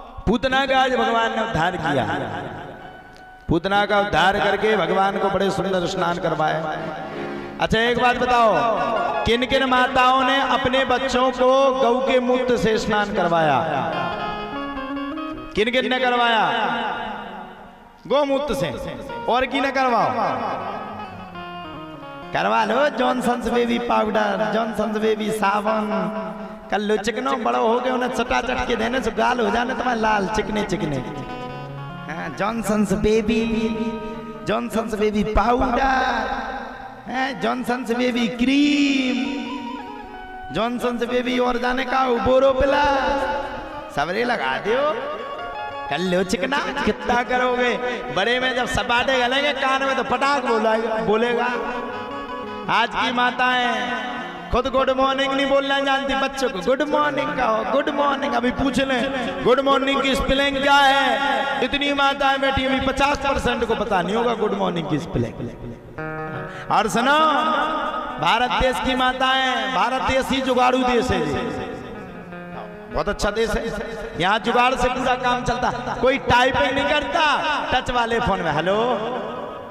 पूतना का आज भगवान ने उद्धार किया। पूतना का उद्धार करके भगवान को बड़े सुंदर स्नान करवाया। अच्छा एक बात बताओ, किन किन माताओं ने अपने बच्चों को गऊ के मूत्र से स्नान करवाया? किन किन ने करवाया? गोमूत्र से। और की ने करवाओ? करवा लो Johnson's baby powder, Johnson's baby साबुन। कल लो चिकनो बड़ो हो गए, उन्हें चटा चट के देने से गाल हो जाने तुम्हारे लाल चिकने चिकने। Johnson's baby, Johnson's baby powder, Johnson's baby cream, Johnson's baby और जाने का बोरो प्लस सबरे लगा दो। कल लो चिकना कितना करोगे? बड़े में जब सपाटे गलेंगे कान में तो पटाख बोलेगा। आज की माताएं खुद गुड मॉर्निंग नहीं बोलना जानती, बच्चों को गुड मॉर्निंग कहो, गुड मॉर्निंग। अभी पूछ लें गुड मॉर्निंग की स्पेलिंग क्या है? इतनी माताएं बैठी हुई 50% को पता नहीं होगा गुड मॉर्निंग की स्पेलिंग। और सुनो, भारत देश की माताएं, भारत देश ही जुगाड़ू देश है, बहुत अच्छा देश है। यहाँ जुगाड़ से पूरा काम चलता, कोई टाइपिंग नहीं करता, टच वाले फोन में हेलो,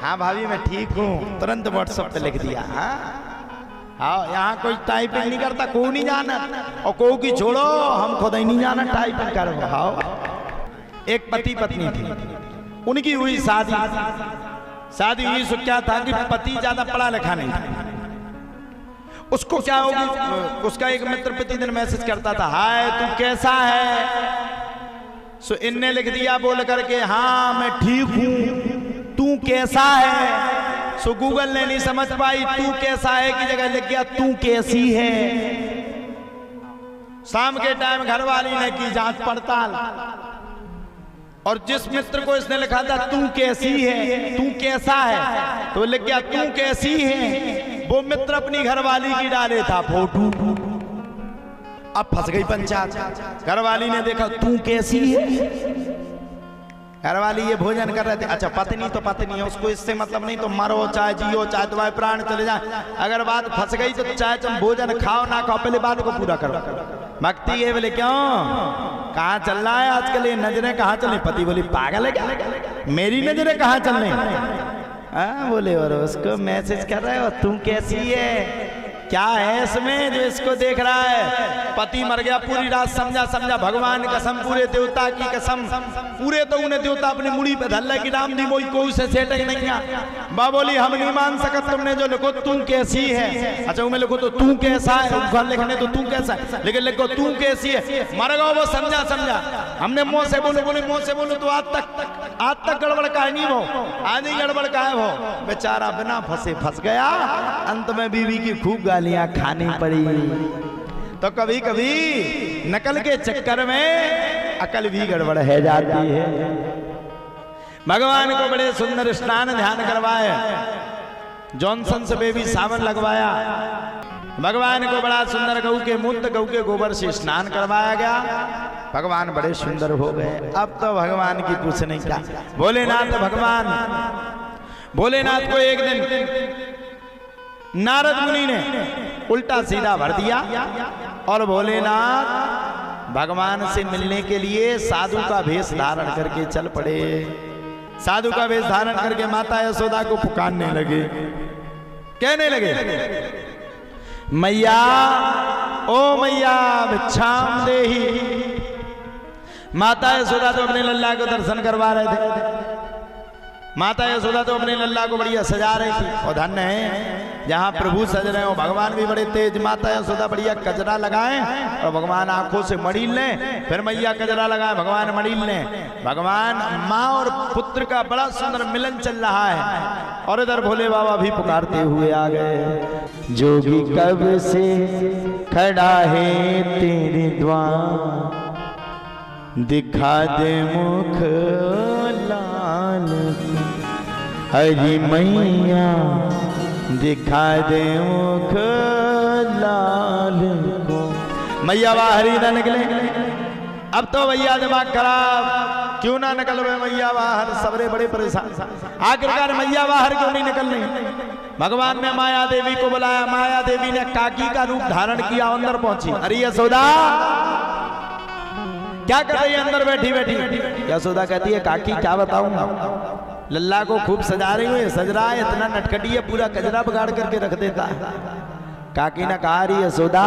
हाँ भाभी मैं ठीक हूँ, तुरंत व्हाट्सएप पे लिख दिया। हाँ, यहाँ कोई टाइपिंग नहीं करता, को नहीं जाना, और को की छोड़ो हम खुद ही नहीं जाना टाइपिंग करो। हाँ, एक पति पत्नी थी, उनकी हुई शादी हुई। सो क्या था कि पति ज्यादा पढ़ा लिखा नहीं था। उसको क्या होगी, उसका एक मित्र प्रतिदिन मैसेज करता था, हाय तू कैसा है? सो इनने लिख दिया बोल करके, हाँ मैं ठीक हूं, तू कैसा है? सो गूगल ने नहीं समझ पाई तू कैसा है की जगह लिख गया तू कैसी है। शाम के टाइम घरवाली ने की जांच पड़ताल, और जिस मित्र को इसने लिखा था तू कैसी है, तू कैसा है, तो लिख गया तू कैसी है। वो मित्र अपनी घरवाली की डाले था फोटो। अब फंस गई पंचायत। घरवाली ने देखा तू कैसी है। घरवाली ये भोजन कर रहे थे। अच्छा पत्नी तो पत्नी है, उसको इससे मतलब नहीं, तो मरो चाहे जियो चाहे तुम्हारे प्राण चले जाए, अगर बात फंस गई तो चाहे तुम भोजन खाओ ना खाओ, पहले बात को पूरा करो। भक्ति है बोले क्यों, कहाँ चल रहा है आजकल ये नजरें कहाँ चल रही? पति बोली पागल है क्या, मेरी नजरें कहाँ चल रही? बोले और उसको मैसेज कर रहे हो तू कैसी है, क्या है इसमें जो इसको देख रहा है? पति मर गया, पूरी रात समझा भगवान कसम, पूरे देवता की कसम, पूरे तो उन्हें देवता अपनी मुड़ी पे धल्ला की नाम दी, मोई को उसे सेटक नहीं आ। बा बोली हम नहीं मान सकत, तुमने जो लिखो तू कैसी है। अच्छा मैं लिखो तो तू कैसा है, घर लिखने तो तू कैसा है, लेकिन लिखो तू कैसी है। मर गया वो समझा। हमने मुंह से बोले मुंह से बोलो तो आज तक गड़बड़ का नहीं हो, आज ही गड़बड़ का है वो। बेचारा बिना फंसे फंस गया, अंत में बीवी की खूब गालियां खानी पड़ी। तो कभी कभी नकल के चक्कर में अकल भी गड़बड़ है जाती है। भगवान को बड़े सुंदर स्नान ध्यान करवाए, जॉनसन्स बेबी साबुन लगवाया। भगवान को बड़ा सुंदर गऊ के मूत्र गऊ के गोबर से स्नान करवाया गया। भगवान बड़े सुंदर हो गए। अब तो भगवान की कुछ नहीं क्या, भोलेनाथ को एक दिन नारद मुनि ने उल्टा सीधा भर दिया, और भोलेनाथ भगवान से मिलने के लिए साधु का भेष धारण करके चल पड़े। साधु का वेश धारण करके माता यशोदा को पुकारने लगे, कहने लगे मैया ओ मैया भिक्षाम देहि। माता यशोदा तो अपने लल्ला को दर्शन करवा रहे थे। माता यशोदा तो अपने लल्ला को बढ़िया सजा रही थी, और धन्य है जहाँ प्रभु सज रहे हो। भगवान भी बड़े तेज, माता यशोदा बढ़िया कजरा लगाएं और भगवान आंखों से मड़ील लें, फिर मैया कजरा लगाएं, भगवान मड़ील लें। भगवान माँ और पुत्र का बड़ा सुंदर मिलन चल रहा है, और इधर भोले बाबा भी पुकारते हुए आ गए। जोगी कब से खड़ा है तेरे द्वार, दिखा दे मुख लाल, हरी मैया दिखा दे मुख लाल को। मैया बाहरी ना निकले, अब तो भैया दिमाग खराब, क्यों ना निकल रहे मैया बाहर, सबरे बड़े परेशान। आखिरकार मैया बाहर क्यों नहीं निकल रही? भगवान ने माया देवी को बुलाया, माया देवी ने काकी का रूप धारण किया, अंदर पहुंची। अरे यशोदा क्या कर रही है अंदर बैठी बैठी? यशोदा कहती है काकी क्या बताऊं, लल्ला को खूब सजा रही हूँ, सज रहा है, इतना नटखटी है, पूरा कजरा बिगाड़ करके रख देता है। काकी ने कहा रही यशोदा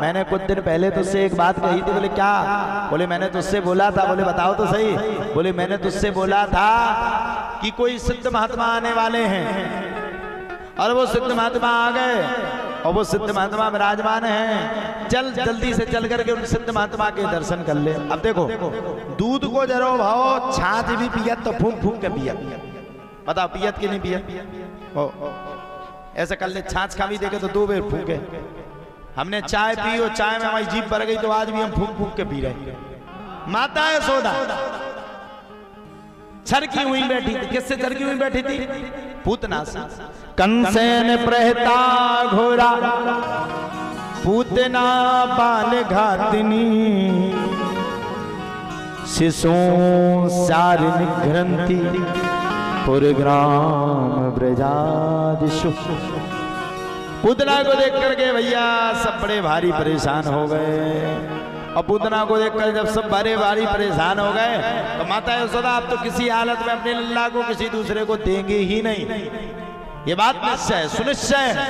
मैंने कुछ दिन पहले तुझसे एक बात कही थी। बोले क्या? बोले मैंने तुझसे बोला था। बोले बताओ तो सही। बोले मैंने तुझसे बोला था कि कोई सिद्ध महात्मा आने वाले हैं और वो सिद्ध महात्मा आ गए और वो सिद्ध महात्मा विराजमान हैं, चल जल्दी से चल करके उन सिद्ध महात्मा के दर्शन कर ले। अब देखो दूध को जरो भाव छाछ भी पियत तो फूंक फूंक के पियत, बताओ पियत कि नहीं पियत? ऐसा कर ले, छाछ खा भी देखे तो 2 बार फूके। हमने चाय पी और चाय में हमारी जीभ भर गई तो आज भी हम फूक फूक के पी रहे। माता यशोदा छरकी हुई बैठी थी। किससे छरकी हुई बैठी थी? पूतना से। कंसेन प्रहता घोरा पूतना बाल घातिनी शिशों सारिन ग्रंथि पुरग्राम ब्रजादिशु। पूतना को देख करके भैया सब बड़े भारी परेशान हो गए। और पूतना को देखकर जब सब बड़े भारी परेशान हो गए तो माता यशोदा आप तो किसी हालत में अपने लल्ला को किसी दूसरे को देंगे ही नहीं, ये बात निश्चय सुनिश्चय है।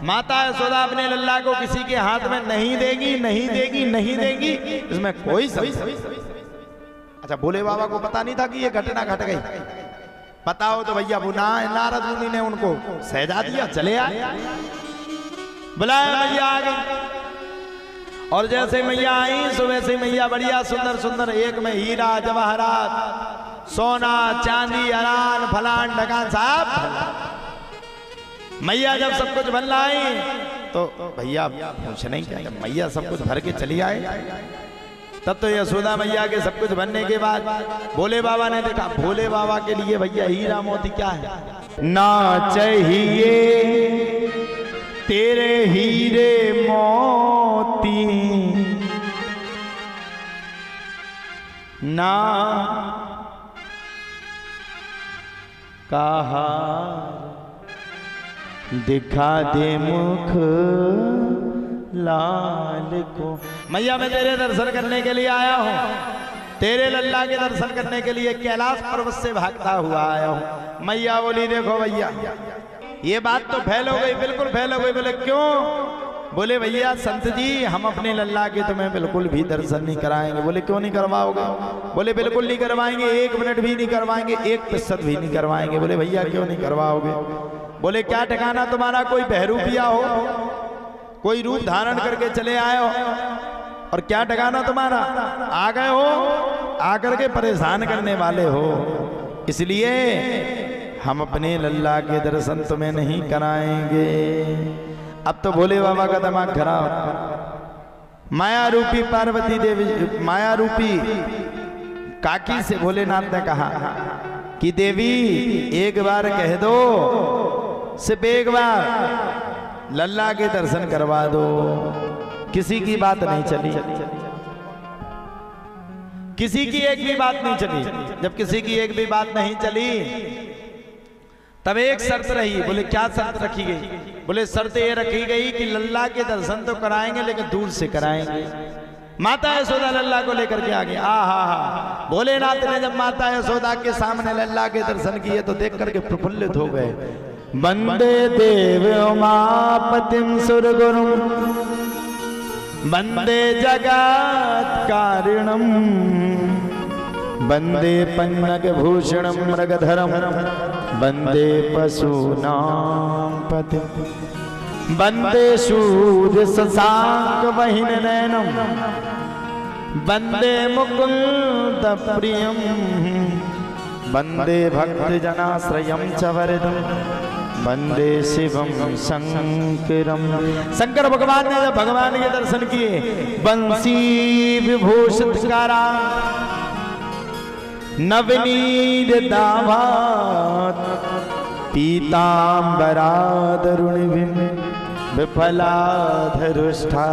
माता यशोदा अपने लल्ला को किसी के हाथ में नहीं देगी, नहीं देगी, नहीं देगी, इसमें कोई अच्छा भोले बाबा को पता नहीं था कि ये घटना घट गई। पता हो तो भैया वो नारद मुनि ने उनको सहजा दिया, चले आए, बुलाया, मैया आ गई। और जैसे मैया आई सुबह से मैया बढ़िया सुंदर सुंदर, एक में हीरा जवाहरात सोना चांदी अरान फलान ढकान साहब। मैया जब सब कुछ बन लाई तो भैया कुछ नहीं क्या, मैया सब कुछ भर के चली आए। तब तो यशोदा मैया के सब कुछ बनने के बाद भोले बाबा ने देखा, भोले बाबा के लिए भैया हीरा मोती क्या है? ना चाहिए तेरे हीरे मोती ना कहा दिखा दे मुख लाल को। मैया मैं तेरे दर्शन करने के लिए आया हूँ, तेरे लल्ला के दर्शन करने के लिए कैलाश पर्वत से भागता हुआ आया हूँ। मैया बोली देखो भैया ये बात तो फैल हो गई, बिल्कुल फैल हो गई। बोले क्यों? बोले भैया संत जी हम अपने लल्ला के तुम्हें बिल्कुल भी दर्शन नहीं कराएंगे। बोले क्यों नहीं करवाओगे? बोले बिल्कुल नहीं करवाएंगे, 1 मिनट भी नहीं करवाएंगे, 1% भी नहीं करवाएंगे। बोले भैया क्यों नहीं करवाओगे? बोले क्या ठिकाना तुम्हारा कोई बहरूपिया हो, कोई रूप धारण करके चले आए हो, और क्या ठिकाना तुम्हारा आ गए हो, आकर के परेशान करने वाले हो, इसलिए हम अपने लल्ला के दर्शन तुम्हें नहीं कराएंगे। अब तो भोले बाबा का दिमाग खराब। माया रूपी पार्वती देवी, माया रूपी काकी से भोलेनाथ ने कहा कि देवी एक बार कह दो, सिर्फ एक बार लल्ला के दर्शन करवा दो। किसी की बात नहीं चली, किसी की एक भी बात नहीं चली। जब किसी की एक भी बात नहीं चली तब एक शर्त रही। बोले क्या शर्त रखी गई? बोले शर्त ये रखी गई कि लल्ला के दर्शन तो कराएंगे लेकिन दूर से कराएंगे। माता यशोदा लल्ला को लेकर के आ गई। आहा, भोलेनाथ ने जब माता यशोदा के सामने लल्ला के दर्शन किए तो देख करके प्रफुल्लित हो गए। वंदे देव उमापतिम सुरगुरुम वंदे जगत कारिणम वंदे पन्नग भूषणम मृगधरम वंदे पशूनां पतिम वंदे शूर शशांक वहिन नयनम वंदे मुकुंद प्रियम वंदे भक्त जनाश्रयम च वरदम वंदे शिवम शंकरम। शंकर भगवान ने जब भगवान के दर्शन किए, बंसी विभूषित कारा नवनीत दामाद पीतांबरादरुणिभिम विफलाधरुष्ठा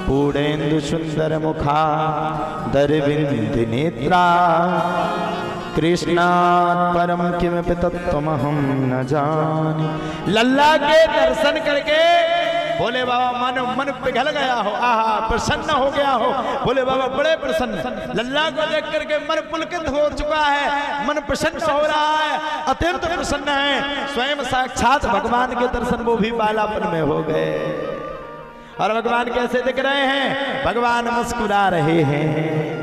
पूर्णेन्दु सुंदर मुखा दरविंद नेत्रा कृष्णात् परम किमपि तत्त्वमहं न जाने। लल्ला के दर्शन करके बोले बाबा मानो मन पिघल गया हो, आहा प्रसन्न हो गया हो। बोले बाबा बड़े प्रसन्न, लल्ला को देख करके मन पुलकित हो चुका है, मन प्रसन्न हो रहा है, अत्यंत प्रसन्न है। स्वयं साक्षात भगवान के दर्शन वो भी बालापन में हो गए। और भगवान कैसे दिख रहे हैं? भगवान मुस्कुरा रहे हैं।